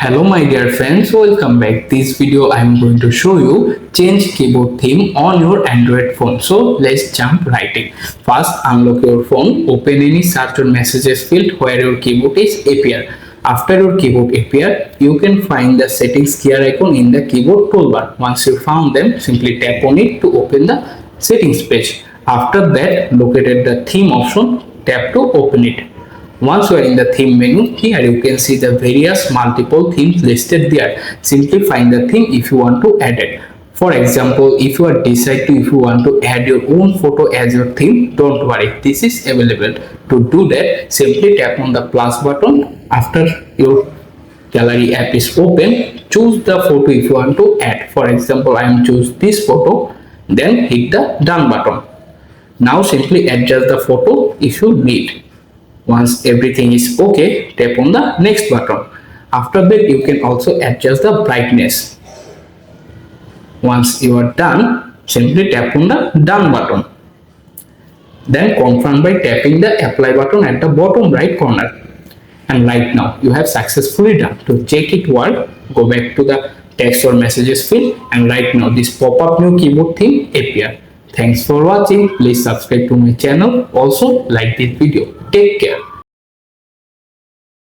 Hello my dear friends, welcome back. This video I am going to show you change keyboard theme on your Android phone. So let's jump right in. First unlock your phone, open any search or messages field where your keyboard is appear. After your keyboard appear, you can find the settings gear icon in the keyboard toolbar. Once you found them, simply tap on it to open the settings page. After that, locate the theme option, tap to open it. Once you are in the theme menu, here you can see the various multiple themes listed there. Simply find the theme if you want to add it. For example, if you want to add your own photo as your theme, don't worry, this is available. To do that, simply tap on the plus button. After your gallery app is open, choose the photo if you want to add. For example, I am choose this photo, then hit the done button. Now simply adjust the photo if you need. Once everything is okay, tap on the next button. After that, you can also adjust the brightness. Once you are done, simply tap on the done button. Then confirm by tapping the apply button at the bottom right corner. And right now you have successfully done. To check it work, go back to the text or messages field, and right now this pop-up new keyboard theme appear. Thanks for watching. Please subscribe to my channel. Also like this video. Take care.